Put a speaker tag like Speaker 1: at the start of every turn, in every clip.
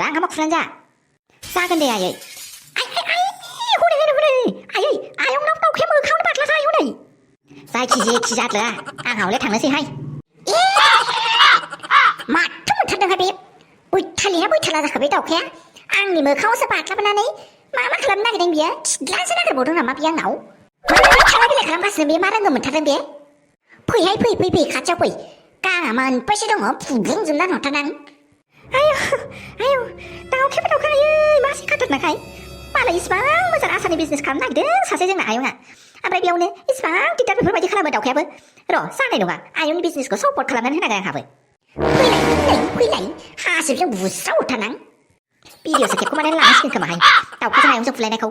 Speaker 1: मा खुरान जा जागोन दे आयै हनै आयै आयंनाव दाउखाया मोखाङावनो बारलाथाय हनै जायखि जादला आं हले थांनोसैहाय माथो मोनथारदोंहाय बे बैथाला जाखो बे दाउखाया आंनि मोखाङावसो बारलाबोनानै मा खालामनो नागिरदों बियो खिदलासो नागिरबावदों नामा बे आंनाव थांलाय फैलाय खालामगासिनो बे मा रोंगो मोनथारदों बे फैहाय फै खाथियाव फै गाङा मोनबैसे दङ फुग्रुंजोबनानै हरथारनां आयौ दाउखाया आयै मासे खाथारनाखाय मालाय इसिबां मोजां आसारनि बिजनेस खालामनो नागिरदों सासे जोंना आयंआ ओमफ्राय बेयावनो इसिबां दिगदार बेफोरबायदि खालामो दाउखायाबो र' जानाय नङा आयंनि बिजनेसखौ सापर्ट खालामनानै होनांगोन आंहाबो फैलाय हासिबजों बुस्राव हरथारनां भिडिअ'सो खेबखौमानानै लानांसिगोन खोमाहाय दाउखाजों आयंजों फुलायनायखौ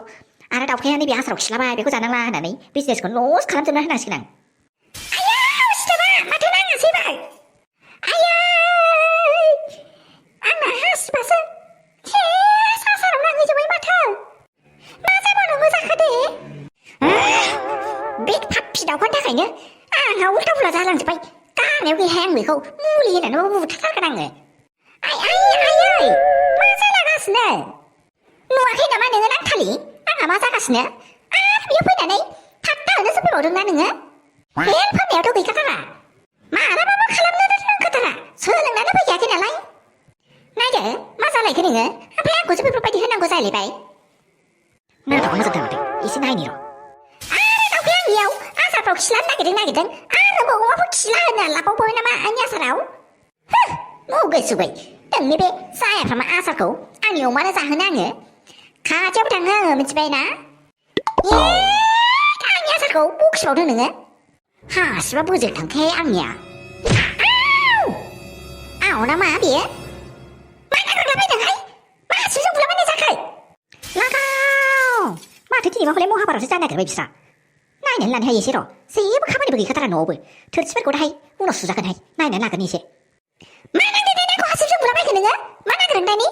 Speaker 1: आरो दाउखाया नैबे आसाराव खिलाबाय बेखौ जानांला होननानै बिजनेसखौ लस खालामजोबना होनांसिगोन आं सिथाबा माथो नाङासैबा आयै आंना हासिबासो सेस आसाराव नांहैजोब्बाय माथो मा जाबावनांगौ जाखो दे बे फाफि दाउखानि थाखायनो आंहा उल्था पुल्था जालांजोब्बाय गारनायाव गैहाय आं बेखौ मुलि होनानै बुथारथारगोन आङो आयै मा जालागासिनो नुवाखै नामा नोङो नांथालि आंहा मा जागासिनो आरो बेयाव फैनानै थाबथा होनोसो फैबावदोंना नोङो हेल्प होनायावथ' गैखाथारा मालाबाबो खालामनो रोंखाथारा सोलोंनानै फैखायाखै नालाय नायदो मा जालायखो नोङो ओमफ्राय आंखौसो बेफोरबायदि होनांगौ जालायबाय नाथाखौ मोजांथार माथो एसे नायनि र' आरो दाउखाया आंनियाव आसारफ्राव खिलानो नागिरदों आरो अमाफोर खिला होनो लाबावबाय नामा आंनि आसाराव मुगै सुगै नोंनि बे जायाफ्रामा आसारखौ आंनि अमानो जाहोनो आङो खाथियावबो थाङो आङो मिथिबाय ना आंनि आसारखौ बखिबावदों नोङो हासिबा बोजों थांखाय आंनिया आव ना मा बेयो मा नागिरलाबायदोंहाय मा हासिबजों बुलाबायनाय जाखो लागाव माथो दिनै मा हले महाभारतसो जानो नागिरबाय बिस्रा नायनानै लानो हायो एसे र' जेबो खामानिबो गैखाथारा न'आवबो थोरसिफोरखौ दाहाय उनाव सुजागोनहाय नायनानै लागोन एसे मा नांदों दे नोंखौ हासिबजों बुलाबायखो नोङो मा नागिरदों दानि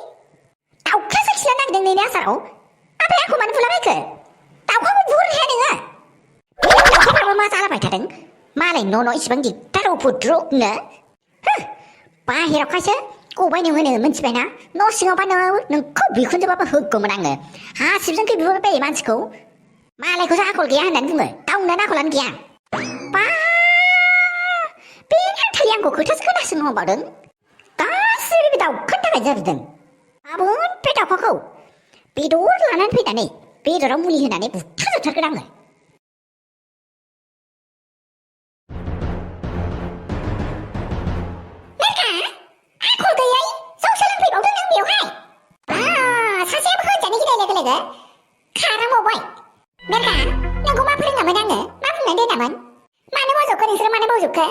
Speaker 1: दाउखासो खिला नागिरदों नोंनि आसाराव ओमफ्राय आंखौ मानो बुलाबायखो दाउखाखौ बुनो हाया नोङो बे दाउखाफ्राबो मा जालाबाय थादों मालाय न' इसिबां दिगदार उपद्रबनो बाहेरावखायसो गबायनो होनो मिथिबायना न' सिङावबा नोंखौ बिखुनजोबाबो होगौमोन आङो हासिबजों बिहरबाय मानसिखौ मालायखौसो आखल गैया होननानै बुङो गावनो आखलानो गैया बा बे नांथालि आंखौ खोथासो खोनासंनो हमबावदों गासिबो बे दाउखानि थाखाय जाजोबदों माबोन बे दाउखाखौ बेदर लानानै फैनानै बेदराव मुलि होनानै बुथारजोबथारगोन आङो आखल गैयै जौ सोलोंफैबावदों नों बेवहाय सासेयाबो होनजानो गिलाय लोगो खारलांबावबाय मेरगा नोंखौ मा फोरोङामोन आङो मा बुंनानै दोनामोन मानो बावजोबखो नोंसोरो मानो बावजोबखो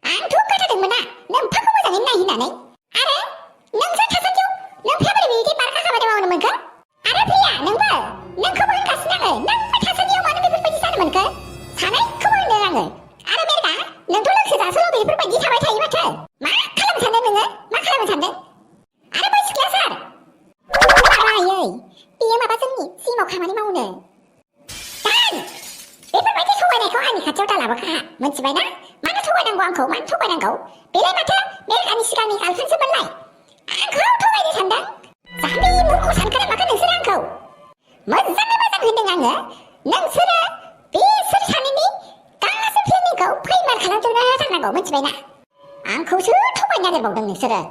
Speaker 1: आंथ' खोथादोंमोन ना नोंफाखौ मोजाङै नाय होननानै आरो नोंसोर थासान्दियाव नोंफाया बोरै बिदि बारगा खामानि मावनो मोनखो आरो प्रिया नोंबो नोंखौबो होनगासिनो आङो नोंबो थासान्दियाव मानो बेफोरबायदि जानो मोनखो सानायखौबो होनदों आङो आरो मेरगा नोंथ' लोंसो जासोल' बेफोरबायदि थाबाय थायो माथो मा खालामनो सानदों नोङो मा खालामनो सानदों आरो बै सिख्लाया सार आयै बेयो माबा जोंनि जिमाव खामानि मावनो बेफोरबायदि थगायनायखौ आंनि खाथियाव दालाबोखा मिथिबायना मानो थगायनांगौ आंखौ मानो थगायनांगौ बेलाय माथो मेरगानि सिगांनि गार्लफ्रेन्डसोमोनलाय आंखौ थगायनो सानदों जाहाथे मुंखौ सानखो ना माखो नोंसोरो आंखौ मोजाङै मोजां होनदों आङो नोंसोरो बिसोर सानैनि गासै प्लेनिंखौ फैमाल खालामजोबनो थांनांगौ मिथिबायना आंखौसो थगायनो नागिरबावदों नोंसोरो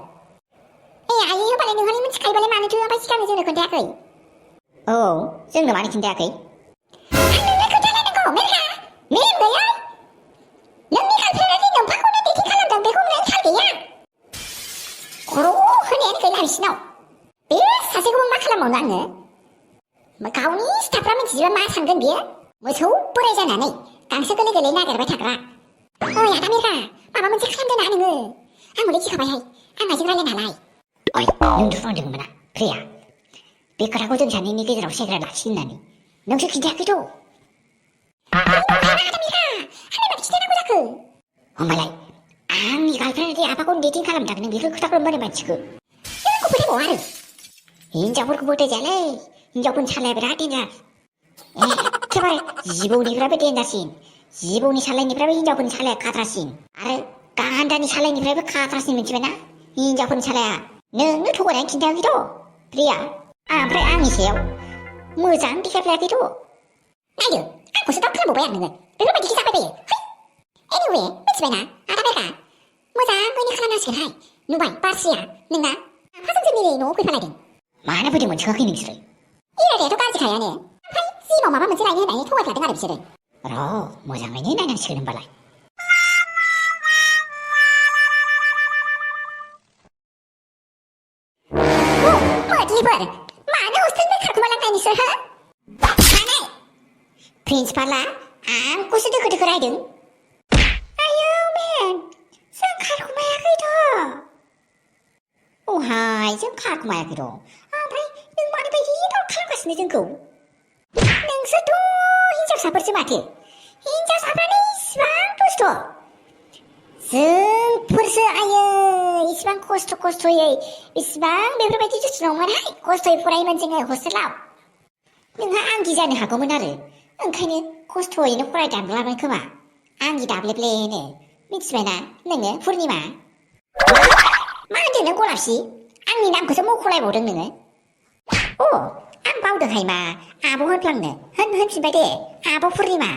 Speaker 1: आयै होनबालाय नोंहानि मिथिखायोबालाय मानोथो ओमफ्राय सिगांनो जोंनो खोन्थायाखै औ जोंनो मानो खिन्थायाखै बे सासेखौबो मा खालामबावनो आङो गावनि स्टाफफ्रा मिथिजोबा मा सानगोन बियो मोसौ बोराय जानानै गांसो गोरलै नागिरबाय थाग्रा ओइ आदा मेरगा माबा मोनसे खालामदों ना नोङो आंबो मिथिखाबायहाय आं आइजों रायलायनो हालाय नोंथ' बुंदोंमोन ना प्रिया बे खोथाखौ जों सानैनि गेजेराव सेग्रा लाखिनो होननानै नोंसो खिन्थायाखैथ' होमबालाय आंनि गार्लफ्रेन्डनि आफाखौ डेटिं खालामनो थाखाय नों बेफोर खोथाखौ मोनै मानसिखौ नोंखौ फोथायबावा आरो हिनजावफोरखौ फोथायजायालै हिनजावफोरनि सालाया बिराद डेन्जार एखेबारे जिबौनिफ्रायबो डेन्जारसिन जिबौनि सालायनिफ्रायबो हिनजावफोरनि सालाया खाथ्रासिन आरो गान्दानि सालायनिफ्रायबो खाथ्रासिन मिथिबायना हिनजावफोरनि सालाया नोंनो थगायनानै खिन्थायाखैथ' प्रिया ओमफ्राय आंनि सायाव मोजां देखायफ्लायाखैथ' नायदो आंखौसो दाउट खालामबावबाय आं नोङो बेफोरबायदिखौ जाबाय बायो एनिवे मिथिबायना आदा बेगा मोजाङैनो खालामनांसिगोनहाय नुबाय बारसिया नोंना आफाजोंसो दिनै न'आव फैफालायदों मानो फैदोंमोन सोङाखै नोंसोरो इरादायाथ' गाज्रिखायानो ओमफ्राय जिमाव माबा मोनसे लायनो होननानै थगायफ्लादों आरो बिसोरो र' मोजाङैनो नायनांसिगोन होनबालाय मोदलिफोर मानो हस्टेलनिफ्राय खारखुमालांनाय नोंसोर हो मानो प्रिन्सिपाला आंखौसो दोखो दोखो रायदों आयौ मेन जों खारखुमायाखैथ' अहाय जों खारखुमायाखैथ' ओमफ्राय नों मानो बायदि दाउट खालामगासिनो जोंखौ नोंसोरथ' हिनजावसाफोरसो माथो हिनजावसाफ्रानो इसिबां दुस्थ' जोंफोरसो आयै इसिबां खस्थ'यै इसिबां बेफोरबायदि दुस्थ' नङामोनहाय खस्थ'यै फरायोमोन जोङो हस्टेलाव नोंहा आंगि जानो हागौमोन आरो ओंखायनो खस्थ'यैनो फरायदामलाबाय खोमा आंगि दाब्लेब्लेनो मिथिबायना नोङो पुर्निमा मा होनदों नों गलापसि आंनि नामखौसो मख'लायबावदों नोङो अ आं बावदोंहाय मा आब' होनफ्लांनो होनफिनबाय दे आब' पुर्निमा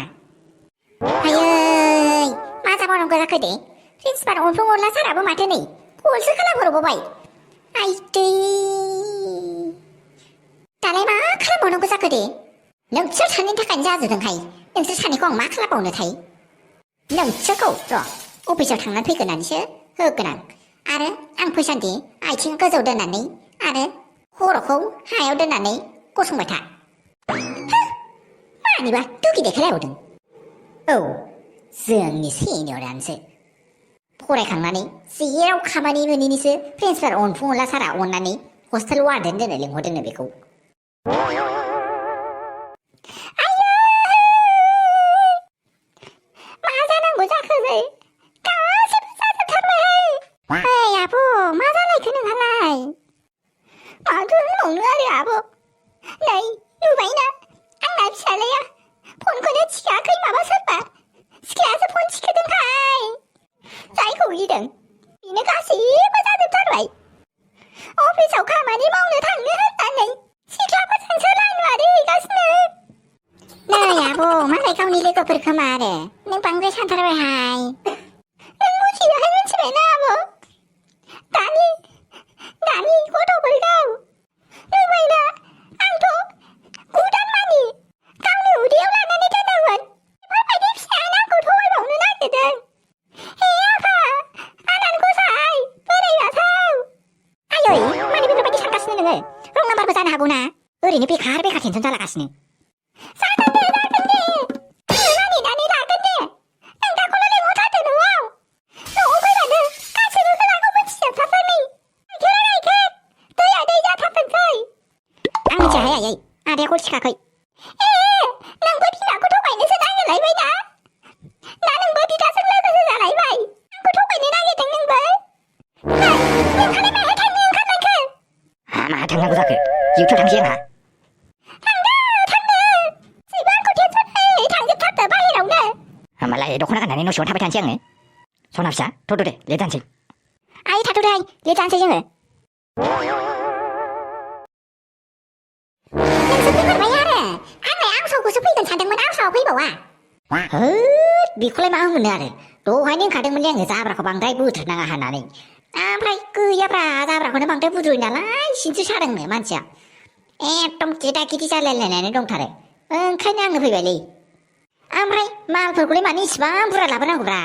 Speaker 1: आयै मा जाबावनांगौ जाखो दे प्रिन्सिपाल अनफ्लुं अनला साराबो माथो नै कलसो खालामहरबावबाय आइदै दालाय मा खालामबावनांगौ जाखो दे नोंसोर सानैनि थाखायनो जाजोबदोंहाय नोंसोर सानैखौ आं मा खालामबावनोथाय नोंसोरखौ र' अफिसाव थांनानै फैगोनानैसो होगोन आं आरो आं फैसान्दि आथिं गोजौ दोननानै आरो खर'खौ हायाव दोननानै गसंबाय था मानिबा दुगि देखायलायबावदों औ जोंनि सिनियरानोसो फरायखांनानै जेराव खामानि मोनैनिसो प्रिन्सिपाल अनफुं अनला सारा अननानै हस्टेल वार्डेन दोननो लिंहरदोंनो बेखौ मा जानांगौ जाखो गासिबो जाजोबथारबाय ओइ आब' मा जालायखो नोंहालाय माथो होनबावनो आरो आब' नै नुबायना आंना फिसालाया फनखौनो थिखायाखै माबा सोरबा सिख्लायासो फन थिखोदोंहाय जायखौ गिदों बेनो गासैबो जाजोबथारबाय अफिसाव खामानि मावनो थांनो होननानै सिख्लाफोरजोंसो रानवारे हैगासिनो नै आब' मालाय गावनि लोगोफोरखौ मा आरो नों बांद्राय सानथारबायहाय नों बुजियाहाय मिथिबायना आब' दानि गथ'फोरखौ नुबायना आंथ' 9 दान मानि गावनि उदैयाव लानानै दोनदोंमोन बेफोरबायदि फिसायानो आंखौ थगायबावनो नागिरदों हे आफा आनान गसाय बोरै बाथौ आयै मानो बेफोरबायदि सानगासिनो नोङो रं नाम्बारबो जानो हागौ ना ओरैनो बेखार टेनसन जालागासिनो जागोन दे आङो मानिनानै लागोन दे नोंथांखौल' लेंहरथारदो न'आव फैबानो गासैबो खोलाखौ मिथिजोबथारसै नै गाइखेर दैया दै जाथारथोंसै आं मिथियाहाय आयै आदाया कल थिखाखै नोंबो बिमाखौ थगायनोसो नागिरलायबाय ना नोंबो बिदाजों लोगोसो जालायबाय आंखौ थगायनो नागिरदों नोंबो नोंहालाय माहा थांनो ओंखारलायखो माहा थांनांगौ जाखो जिउथ' थांसै आंहा जेबो आंखौ टेनसन होयै थांजोबथारदो बाहेरावनो होमबालाय दख'ना गाननानै न' सिङाव थाबाय थानोसै आङो सना फिसा थ'दो दे लेट जानोसै आइ थाथ'दो आइ लेट जानोसै जोङो नोंसोर फैमारबाय आरो आंलाय आवसावखौसो फैगोन सानदोंमोन आवसाव फैबावा होद बेखौलाय मा होननो आरो दहायनो होनखादोंमोनलै आङो जाब्राखौ बांद्राय बुद्रुनाङा होननानै ओमफ्राय गैयाब्रा जाब्राखौनो बांद्राय बुद्रुयो नालाय सिनसो सादोंनो मानसिया एकदम गेदा गेदि जालायलायनानै दंथारो ओंखायनो आङो फैबायलै ओमफ्राय मालफोरखौलाय मानो इसिबां बुरजा लाबोनांगौब्रा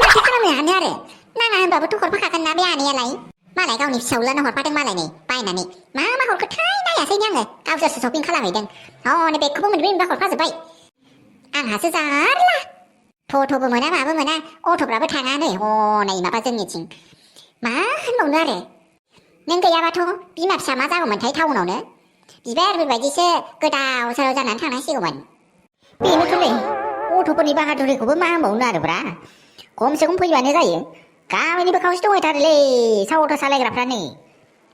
Speaker 1: माथो खालामनो हानो आरो नाङा होनबाबोथ' हरफाखागोन ना बे आनैयालाय मालाय गावनि फिसाज्लानो हरफादों मालाय नै बायनानै मा हरखोथाय नायासैनो आङो गावसोरसो शपिं खालामहैदों हनै बेगखौबो मोनब्रै मोनबा हरफाजोब्बाय आंहासो जारला टट'बो मोना माबो मोना अट'फ्राबो थाङा नै हनै माबा जोंनिथिं मा होनबावनो आरो नों गैयाबाथ' बिमा फिसा मा जागौमोनथाय टाउनावनो बिबारफोरबायदिसो गोदाव सोराव जानानै थांनांसिगौमोन बेनोथ' नै अट'फोरनि बाहादुरिखौबो मा होनबावनो आरोब्रा खमसे खम फैबानो जायो गामिनिबो खावसे दंहैथारोलै साव अट' सालायग्राफ्रा नै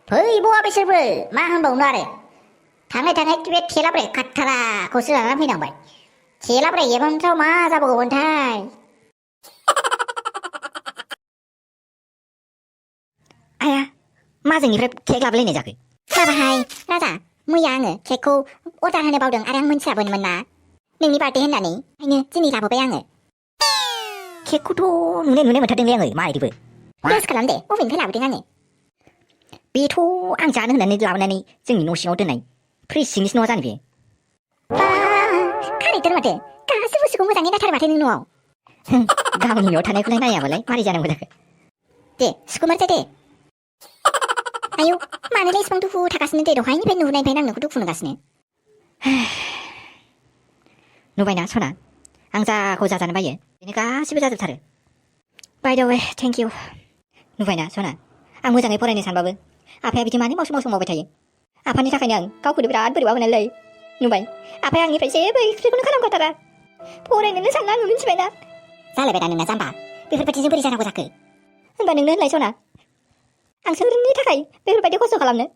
Speaker 1: फैबावा बिसोरबो मा होनबावनो आरो थाङै बे थेलाब्रे खाथ्थाराखौसो लानानै फैनांबाय थेलाब्रे एबानफ्राव मा जाबावगौमोनथाय आया मा जोंनिफ्राय टेक लाबोलायनाय जाखो जाबाय राजा मैया आङो केकखौ अर्डार होनो बावदों आरो आं मोनथियाबोमोन ना नोंनि बार्थडे होननानै ओंखायनो दिनै लाबोबाय आङो
Speaker 2: केकखौथ' नुनाय मोनथारदोंलै आङो मा इदिबो
Speaker 1: गेस खालाम दे बबेनिफ्राय लाबोदों आङो
Speaker 2: बेथ' आं जानो होननानै लाबोनानै जोंनि न' सिङाव दोननाय फ्रिज सिंनिसो नङा जानो बे
Speaker 1: बा खारेक्टार माथो गासै बुस्थुखौ मोजाङै नायथारो माथो नों न'आव
Speaker 2: गावनि न'आव थानायखौलाय नायाबालाय मारै जानांगौ जाखो
Speaker 1: दे सुकुमार दे आयौ मानोलाय इसेबां दुखु थागासिनो दे दहायनिफ्राय नुहुरनायनिफ्राय आं नोंखौ दुखु नुगासिनो
Speaker 2: नुबायना सना आं जाखौ जाजानो बायो बेनो गासिबो जाजोबथारो by the way thank you नुबायना सना आं मोजाङै फरायनो सानबाबो आफाया बिदि मानो मावसोम मावबाय थायो आफानि थाखायनो आं गावखौनो बिराद बोरैबा मोनोलै नुबाय आफाया आंनिफ्राय जेबो एक्सपेक्टखौनो खालामखाथारा फरायनोनो सानला आङो मिथिबायना
Speaker 1: जालायबाय दा नोंना जाम्बा बेफोरबायदिजों बोरै जानांगौ जाखो
Speaker 2: होनबा नोंनो होनलाय सना आं सोरनि थाखाय बेफोरबायदि खस्थ' खालामनो